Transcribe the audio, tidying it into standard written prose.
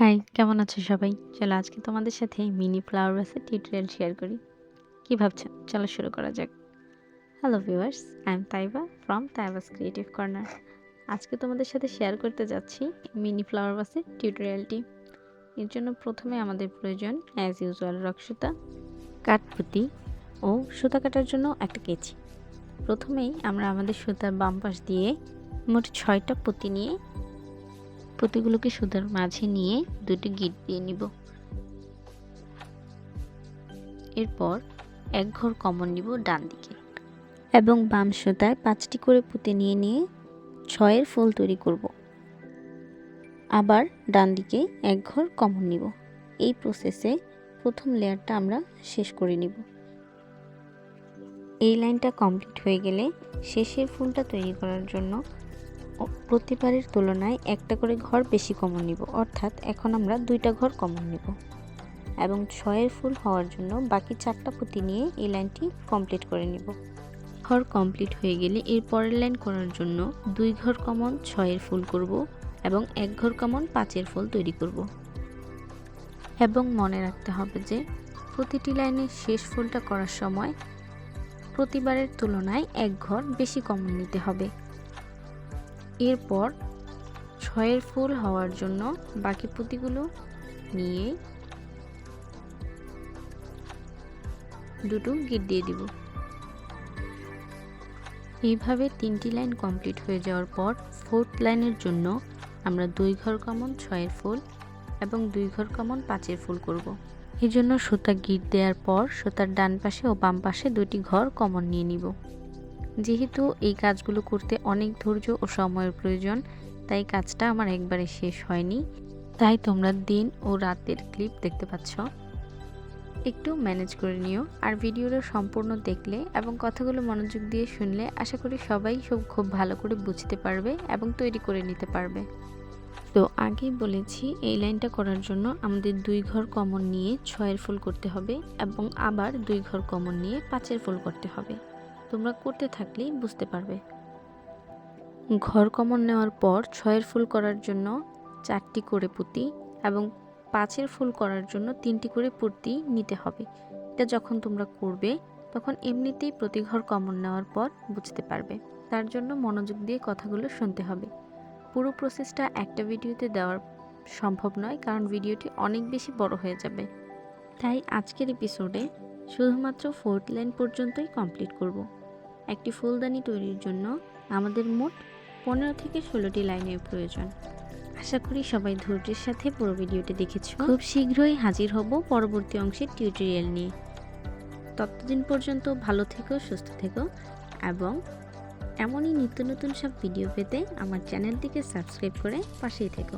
High, কেমন আছো সবাই? চলো আজকে তোমাদের সাথে মিনি ফ্লাওয়ার ভাসের টিউটোরিয়াল শেয়ার করি। কি ভাবছেন? চলো শুরু করা যাক। Hello viewers, I am Taiba from Taiba's creative corner. আজকে তোমাদের সাথে শেয়ার করতে যাচ্ছি মিনি ফ্লাওয়ার ভাসের টিউটোরিয়ালটি। এর জন্য প্রথমে আমাদের প্রয়োজন অ্যাজ ইউজুয়াল রক্সুতা, কাঠপুঁতি ও সুতা কাটার জন্য একটা কেচি। প্রথমেই আমরা আমাদের সুতার বাম পাশ দিয়ে মোট 6টা পুঁতি নিয়ে পুঁতিগুলোকে সুতার মাঝে নিয়ে দুটি গিঁট দিয়ে নিব। এরপর এক ঘর কমন নিব ডান দিকে এবং বাম সুতায় 5টি করে পুঁতি নিয়ে 6-এর ফুল তৈরি করব। আবার ডান দিকে এক ঘর কমন নিব। এই প্রসেসে প্রথম লেয়ারটা আমরা শেষ করে নিব। এই লাইনটা কমপ্লিট হয়ে গেলে শেষের ফুলটা তৈরি করার জন্য প্রতিবারের তুলনায় একটা করে ঘর বেশি কমন নিব, অর্থাৎ এখন আমরা 2টা ঘর কমন নিব এবং 6-এর ফুল হওয়ার জন্য বাকি 4টা পুঁতি নিয়ে এই লাইনটি কমপ্লিট করে নিব। ঘর কমপ্লিট হয়ে গেলে এর পরের লাইন করার জন্য 2 ঘর কমন 6-এর ফুল করব এবং 1 ঘর কমন 5-এর ফুল তৈরি করব। এবং মনে রাখতে হবে যে প্রতিটি লাইনের শেষ ফুলটা করার সময় প্রতিবারের তুলনায় 1 ঘর বেশি কমন নিতে হবে। এরপর 6-এর ফুল হওয়ার জন্য বাকি পুঁতিগুলো নিয়ে দুটো গিঁট দিয়ে দিব। এইভাবে 3টি লাইন কমপ্লিট হয়ে যাওয়ার পর 4th লাইনের জন্য আমরা 2 ঘর কমন 6-এর ফুল এবং 2 ঘর কমন 5-এর ফুল করব। এই জন্য সুতা গিঁট দেওয়ার পর সুতার ডান পাশে ও বাম পাশে 2টি ঘর কমন নিয়ে নিব। যেহেতু এই কাজগুলো করতে অনেক ধৈর্য ও সময়ের প্রয়োজন, তাই কাজটা আমার একবারে শেষ হয়নি। তাই তোমরা দিন ও রাতের ক্লিপ দেখতে পাচ্ছ। একটু ম্যানেজ করে নিও। আর ভিডিওটা সম্পূর্ণ দেখলে এবং কথাগুলো মনোযোগ দিয়ে শুনলে আশা করি সবাই সব খুব ভালো করে বুঝতে পারবে এবং তৈরি করে নিতে পারবে। তো আগেই বলেছি এই লাইনটা করার জন্য আমাদের 2 ঘর কমন নিয়ে 6-এর ফুল করতে হবে এবং আবার 2 ঘর কমন নিয়ে 5-এর ফুল করতে হবে। তোমরা করতে থাকলেই বুঝতে পারবে। ঘর কমন নেওয়ার পর 6-এর ফুল করার জন্য 4টি করে পুঁতি এবং 5-এর ফুল করার জন্য 3টি করে পুঁতি নিতে হবে। এটা যখন তোমরা করবে তখন এমনিতেই প্রতি ঘর কমন নেওয়ার পর বুঝতে পারবে। তার জন্য মনোযোগ দিয়ে কথাগুলো শুনতে হবে। পুরো প্রসেসটা একটা ভিডিওতে দেওয়া সম্ভব নয়, কারণ ভিডিওটি অনেক বেশি বড় হয়ে যাবে। তাই আজকের এপিসোডে শুধুমাত্র 4th লাইন পর্যন্তই কমপ্লিট করব। একটি ফুলদানি তৈরির জন্য আমাদের মোট 15 থেকে 16টি লাইনের প্রয়োজন। আশা করি সবাই ধৈর্যের সাথে পুরো ভিডিওটি দেখেছো। খুব শীঘ্রই হাজির হব পরবর্তী অংশের টিউটোরিয়াল নিয়ে। ততদিন পর্যন্ত ভালো থেকো, সুস্থ থেকো এবং এমনই নিত্য নতুন সব ভিডিও পেতে আমার চ্যানেলটিকে সাবস্ক্রাইব করে পাশেই থেকো।